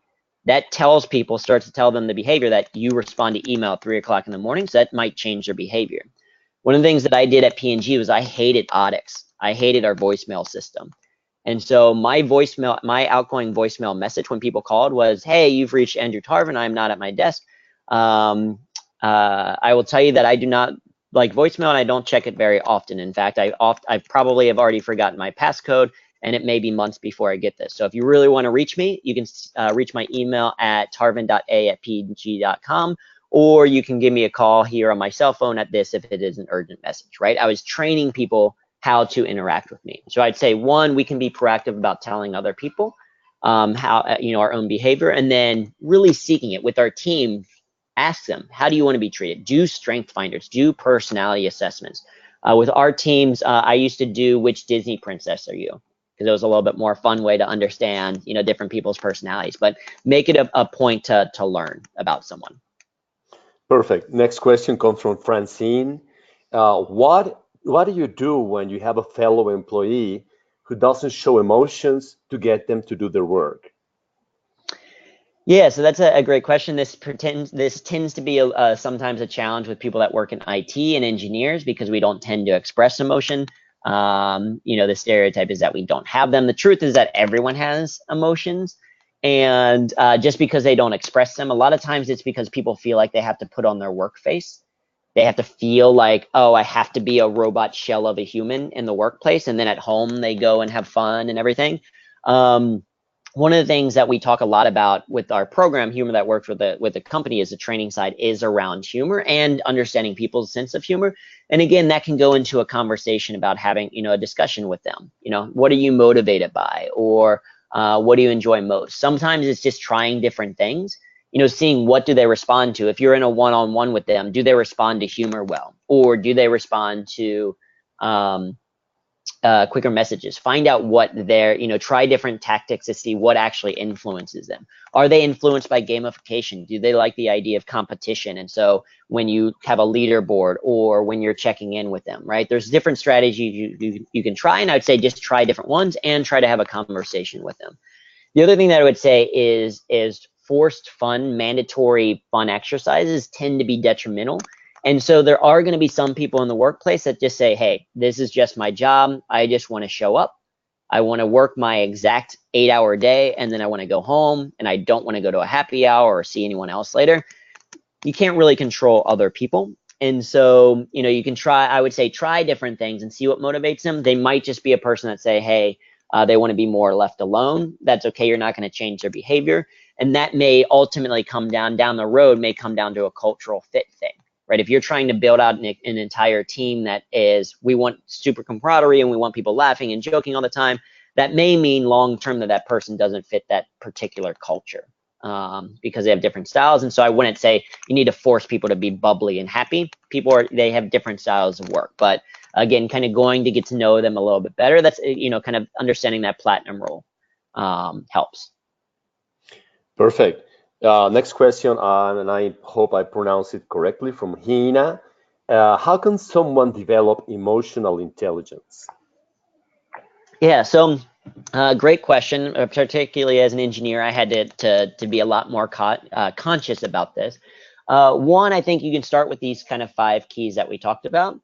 that starts to tell them the behavior that you respond to email at 3 o'clock in the morning. So that might change their behavior. One of the things that I did at P&G was I hated audits. I hated our voicemail system. And so my outgoing voicemail message when people called was, hey, you've reached Andrew Tarvin. I'm not at my desk. I will tell you that I do not like voicemail, and I don't check it very often. In fact, I probably have already forgotten my passcode, and it may be months before I get this. So if you really want to reach me, you can reach my email at tarvin.a@pg.com, or you can give me a call here on my cell phone at this if it is an urgent message, right? I was training people how to interact with me. So I'd say, 1, we can be proactive about telling other people how, our own behavior, and then really seeking it with our team. Ask them, how do you want to be treated? Do strength finders, do personality assessments. With our teams, I used to do which Disney princess are you? Because it was a little bit more fun way to understand, different people's personalities, but make it a point to learn about someone. Perfect. Next question comes from Francine. What do you do when you have a fellow employee who doesn't show emotions to get them to do their work? Yeah, so that's a great question. This tends to be sometimes a challenge with people that work in IT and engineers because we don't tend to express emotion. The stereotype is that we don't have them. The truth is that everyone has emotions, and just because they don't express them, a lot of times it's because people feel like they have to put on their work face. They have to feel like, oh, I have to be a robot shell of a human in the workplace, and then at home they go and have fun and everything. Um, One of the things that we talk a lot about with our program, Humor That Works with the company, is the training side is around humor and understanding people's sense of humor. And again, that can go into a conversation about having, a discussion with them. What are you motivated by, or what do you enjoy most? Sometimes it's just trying different things. Seeing what do they respond to. If you're in a one-on-one with them, do they respond to humor well, or do they respond to um, quicker messages? Find out what they're, try different tactics to see what actually influences them. Are they influenced by gamification? Do they like the idea of competition? And so when you have a leaderboard or when you're checking in with them, right? There's different strategies you can try, and I would say just try different ones and try to have a conversation with them. The other thing that I would say is forced fun, mandatory fun exercises tend to be detrimental. And so there are going to be some people in the workplace that just say, hey, this is just my job. I just want to show up. I want to work my exact 8-hour day, and then I want to go home, and I don't want to go to a happy hour or see anyone else later. You can't really control other people. And so, you can try, I would say, try different things and see what motivates them. They might just be a person that say, hey, they want to be more left alone. That's okay. You're not going to change their behavior. And that may ultimately come down the road, may come down to a cultural fit thing, right? If you're trying to build out an entire team that is, we want super camaraderie and we want people laughing and joking all the time, that may mean long term that that person doesn't fit that particular culture, because they have different styles. And so I wouldn't say you need to force people to be bubbly and happy. They have different styles of work, but again, kind of going to get to know them a little bit better. That's, kind of understanding that platinum role helps. Perfect. Next question, and I hope I pronounce it correctly, from Hina. How can someone develop emotional intelligence? Yeah, so great question. Particularly as an engineer, I had to be a lot more conscious about this. One, I think you can start with these kind of 5 keys that we talked about.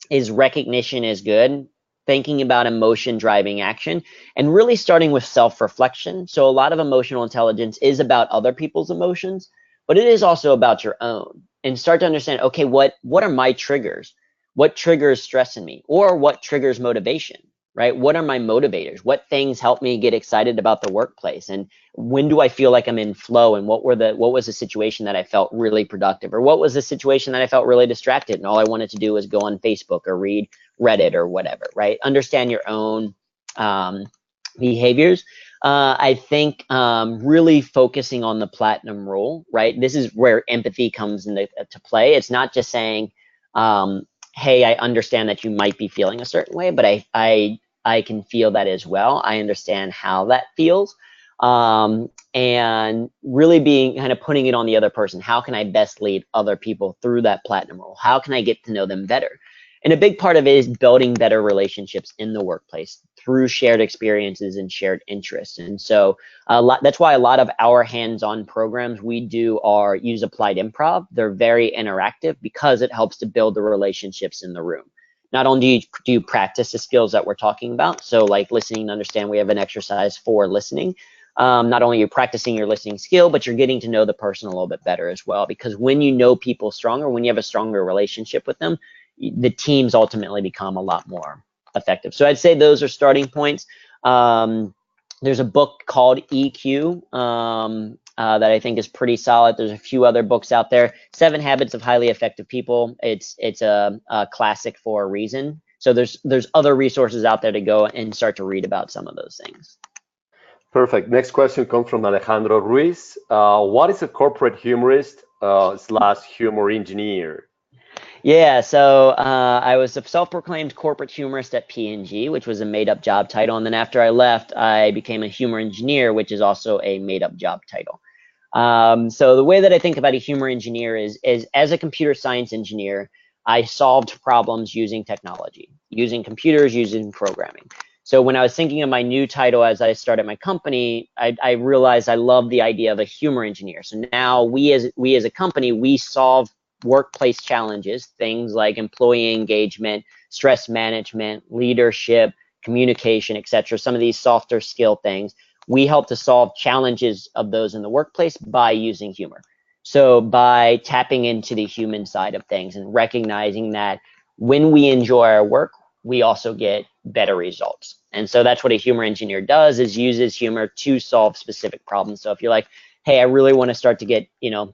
Is recognition is good, thinking about emotion driving action, and really starting with self-reflection. So a lot of emotional intelligence is about other people's emotions, but it is also about your own. And start to understand, okay, what are my triggers? What triggers stress in me? Or what triggers motivation? Right? What are my motivators? What things help me get excited about the workplace? And when do I feel like I'm in flow? And what was the situation that I felt really productive? Or what was the situation that I felt really distracted and all I wanted to do was go on Facebook or read Reddit or whatever, right? Understand your own behaviors. I think really focusing on the platinum rule, right? This is where empathy comes into to play. It's not just saying, hey, I understand that you might be feeling a certain way, but I can feel that as well. I understand how that feels. And really being kind of putting it on the other person. How can I best lead other people through that platinum role? How can I get to know them better? And a big part of it is building better relationships in the workplace through shared experiences and shared interests. And so that's why a lot of our hands-on programs we do are use applied improv. They're very interactive because it helps to build the relationships in the room. Not only do you practice the skills that we're talking about, so like listening to understand, we have an exercise for listening. Not only are you practicing your listening skill, but you're getting to know the person a little bit better as well. Because when you know people stronger, when you have a stronger relationship with them, the teams ultimately become a lot more effective. So I'd say those are starting points. There's a book called EQ that I think is pretty solid. There's a few other books out there. 7 Habits of Highly Effective People. It's a classic for a reason. So there's other resources out there to go and start to read about some of those things. Perfect. Next question comes from Alejandro Ruiz. What is a corporate humorist slash humor engineer? Yeah, so I was a self-proclaimed corporate humorist at P&G, which was a made-up job title. And then after I left, I became a humor engineer, which is also a made-up job title. So the way that I think about a humor engineer is as a computer science engineer, I solved problems using technology, using computers, using programming. So when I was thinking of my new title as I started my company, I realized I love the idea of a humor engineer. So now we as a company, we solve workplace challenges, things like employee engagement, stress management, leadership, communication, etc. Some of these softer skill things. We help to solve challenges of those in the workplace by using humor. So by tapping into the human side of things and recognizing that when we enjoy our work, we also get better results. And so that's what a humor engineer does, is uses humor to solve specific problems. So if you're like, hey, I really want to start to get,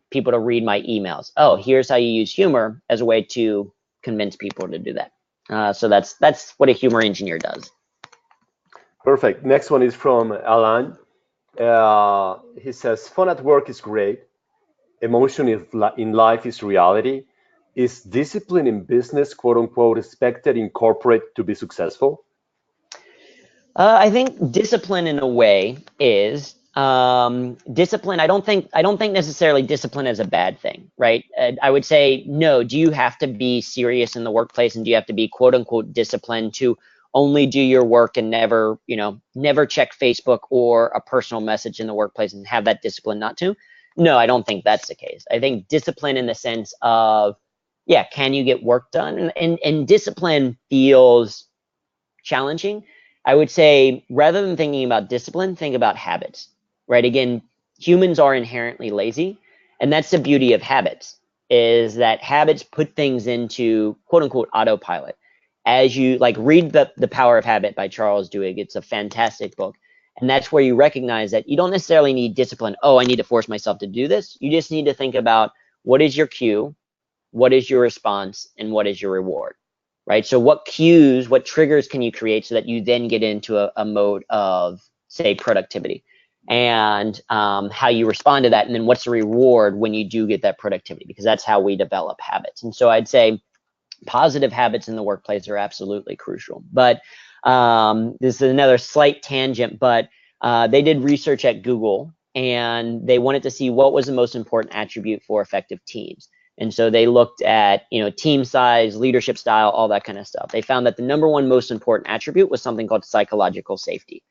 people to read my emails. Oh, here's how you use humor as a way to convince people to do that. So that's what a humor engineer does. Perfect. Next one is from Alan. He says, fun at work is great. Emotion in life is reality. Is discipline in business, quote unquote, expected in corporate to be successful? I think discipline in a way is discipline. I don't think necessarily discipline is a bad thing, right? I would say no. Do you have to be serious in the workplace, and do you have to be quote unquote disciplined to only do your work and never check Facebook or a personal message in the workplace and have that discipline not to? No, I don't think that's the case. I think discipline in the sense of, yeah, can you get work done? And discipline feels challenging. I would say rather than thinking about discipline, think about habits, right? Again, humans are inherently lazy, and that's the beauty of habits, is that habits put things into quote unquote autopilot. As you like read the Power of Habit by Charles Duhigg, it's a fantastic book. And that's where you recognize that you don't necessarily need discipline. Oh, I need to force myself to do this. You just need to think about what is your cue, what is your response, and what is your reward, right? So what cues, what triggers can you create so that you then get into a mode of, say, productivity, and how you respond to that, and then what's the reward when you do get that productivity, because that's how we develop habits. And so I'd say positive habits in the workplace are absolutely crucial. But this is another slight tangent, but they did research at Google, and they wanted to see what was the most important attribute for effective teams. And so they looked at, team size, leadership style, all that kind of stuff. They found that the number one most important attribute was something called psychological safety.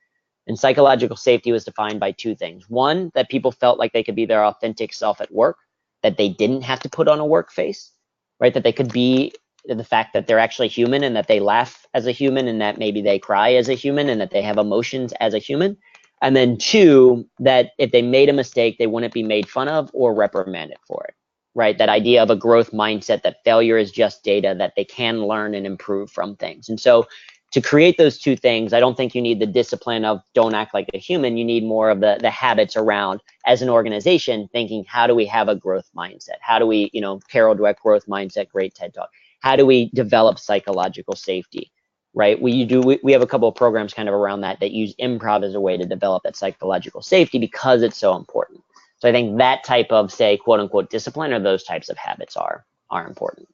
And psychological safety was defined by two things. One, that people felt like they could be their authentic self at work, that they didn't have to put on a work face, right? That they could be the fact that they're actually human, and that they laugh as a human, and that maybe they cry as a human, and that they have emotions as a human. And then two, that if they made a mistake, they wouldn't be made fun of or reprimanded for it, right? That idea of a growth mindset, that failure is just data, that they can learn and improve from things. And so to create those two things, I don't think you need the discipline of don't act like a human. You need more of the habits around, as an organization, thinking, how do we have a growth mindset? How do we, Carol Dweck, growth mindset, great TED Talk. How do we develop psychological safety, right? We have a couple of programs kind of around that use improv as a way to develop that psychological safety, because it's so important. So I think that type of, say, quote unquote discipline, or those types of habits are important.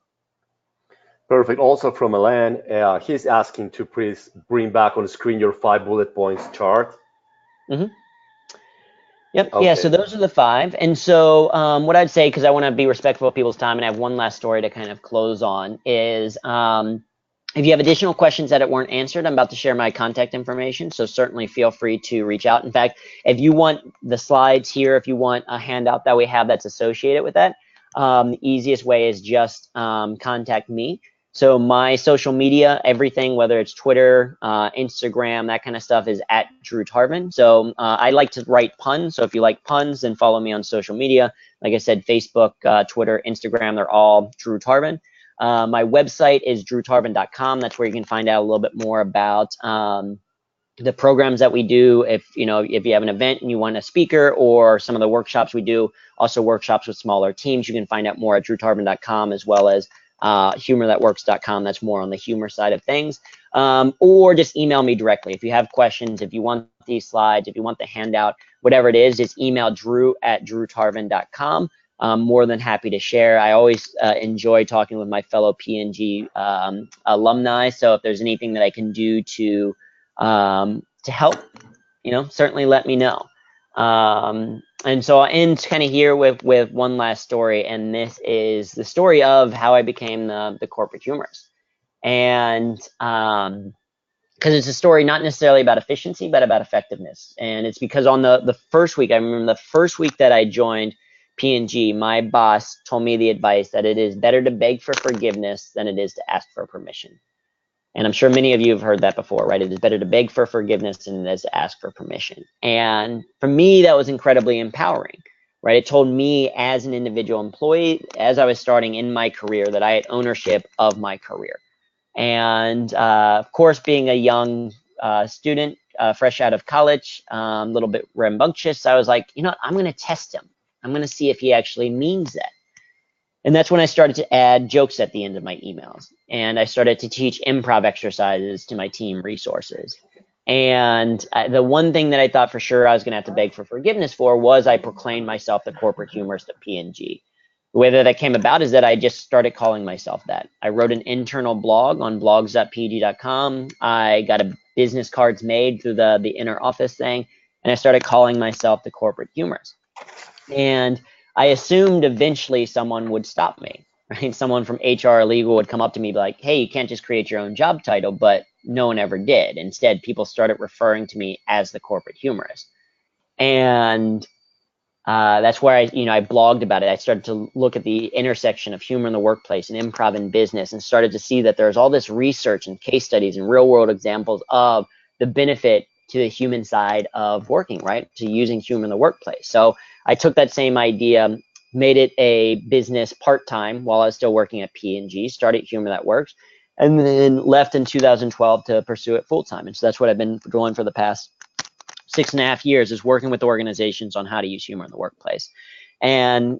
Perfect. Also from Alan, he's asking to please bring back on the screen your 5 bullet points chart. Mm-hmm. Yep. Okay. Yeah. So those are the 5. And so what I'd say, because I want to be respectful of people's time and I have one last story to kind of close on, is if you have additional questions that weren't answered, I'm about to share my contact information. So certainly feel free to reach out. In fact, if you want the slides here, if you want a handout that we have that's associated with that, the easiest way is just contact me. So my social media, everything, whether it's Twitter, Instagram, that kind of stuff, is at Drew Tarvin. So I like to write puns. So if you like puns, then follow me on social media. Like I said, Facebook, Twitter, Instagram, they're all Drew Tarvin. My website is drewtarvin.com. That's where you can find out a little bit more about the programs that we do. If you have an event and you want a speaker, or some of the workshops we do, also workshops with smaller teams, you can find out more at drewtarvin.com, as well as humorthatworks.com. That's more on the humor side of things. Or just email me directly if you have questions, if you want these slides, if you want the handout, whatever it is, just email drew@drewtarvin.com. I'm more than happy to share. I always enjoy talking with my fellow P&G alumni. So if there's anything that I can do to help, certainly let me know. And so I'll end kind of here with one last story, and this is the story of how I became the corporate humorist. And because it's a story not necessarily about efficiency, but about effectiveness. And it's because on the first week, I remember the first week that I joined P&G, my boss told me the advice that it is better to beg for forgiveness than it is to ask for permission. And I'm sure many of you have heard that before, right? It is better to beg for forgiveness than it is to ask for permission. And for me, that was incredibly empowering, right? It told me as an individual employee, as I was starting in my career, that I had ownership of my career. And of course, being a young student, fresh out of college, a little bit rambunctious, I was like, you know what? I'm going to test him. I'm going to see if he actually means that. And that's when I started to add jokes at the end of my emails. And I started to teach improv exercises to my team resources. And the one thing that I thought for sure I was going to have to beg for forgiveness for was I proclaimed myself the corporate humorist of P&G. The way that came about is that I just started calling myself that. I wrote an internal blog on blogs.pg.com. I got a business cards made through the inner office thing, and I started calling myself the corporate humorist. And I assumed eventually someone would stop me, right? Someone from HR or legal would come up to me, be like, hey, you can't just create your own job title, but no one ever did. Instead, people started referring to me as the corporate humorist. And that's where I blogged about it. I started to look at the intersection of humor in the workplace and improv in business, and started to see that there's all this research and case studies and real world examples of the benefit to the human side of working, right? To using humor in the workplace. So I took that same idea, made it a business part-time while I was still working at P&G, started Humor That Works, and then left in 2012 to pursue it full-time. And so that's what I've been doing for the past 6.5 years, is working with organizations on how to use humor in the workplace. And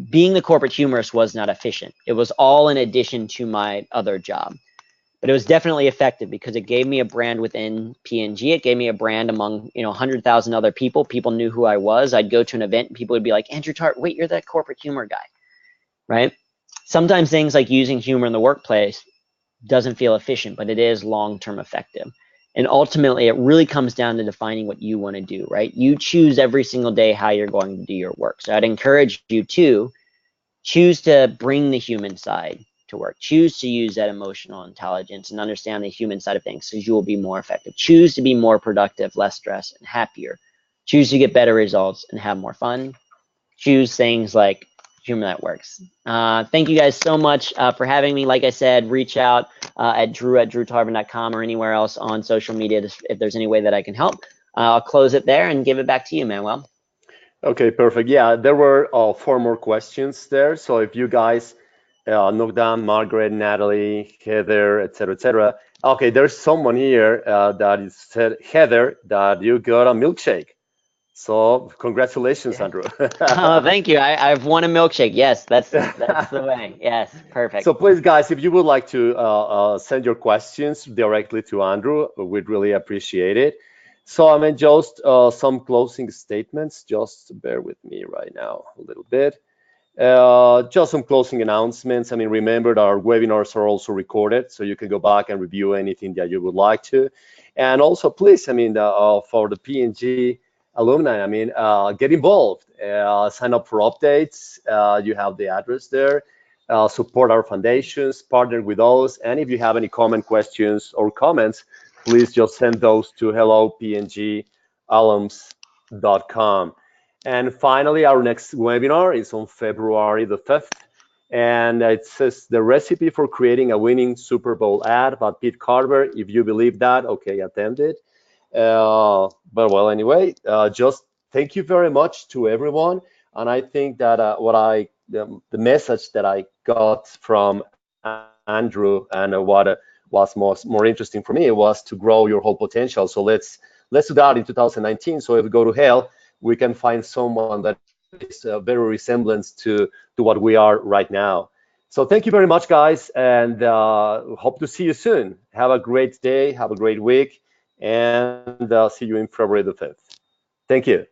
being the corporate humorist was not efficient. It was all in addition to my other job. But it was definitely effective because it gave me a brand within P&G. It gave me a brand among 100,000 other people. People knew who I was. I'd go to an event and people would be like, Andrew Tart, wait, you're that corporate humor guy, right? Sometimes things like using humor in the workplace doesn't feel efficient, but it is long-term effective. And ultimately, it really comes down to defining what you want to do, right? You choose every single day how you're going to do your work. So I'd encourage you to choose to bring the human side to work. Choose to use that emotional intelligence and understand the human side of things, so you will be more effective. Choose to be more productive, less stressed, and happier. Choose to get better results and have more fun. Choose things like Humor That Works. Thank you guys so much for having me. Like I said, reach out at drewtarvin.com or anywhere else on social media if there's any way that I can help. I'll close it there and give it back to you, Manuel. Okay, perfect. Yeah, there were 4 more questions there. So if you guys knock down Margaret, Natalie, Heather, etc., etc. Okay, there's someone here that is said, Heather, that you got a milkshake. So congratulations, Andrew. Oh, thank you. I've won a milkshake. Yes, that's the way. Yes, perfect. So please, guys, if you would like to send your questions directly to Andrew, we'd really appreciate it. So I mean, just some closing statements. Just bear with me right now a little bit. Just some closing announcements. I mean, remember that our webinars are also recorded, so you can go back and review anything that you would like to. And also, please, I mean, for the P&G alumni, I mean, get involved. Sign up for updates. You have the address there. Support our foundations, partner with those. And if you have any questions, or comments, please just send those to hello@pngalums.com. And finally, our next webinar is on February the 5th. And it says the recipe for creating a winning Super Bowl ad by Pete Carver. If you believe that, okay, attend it. But well, anyway, just thank you very much to everyone. And I think that the message that I got from Andrew and what was more interesting for me was to grow your whole potential. So let's do that in 2019. So if we go to hell, we can find someone that is very resemblance to what we are right now. So thank you very much, guys, and hope to see you soon. Have a great day, have a great week, and see you in February the 5th. Thank you.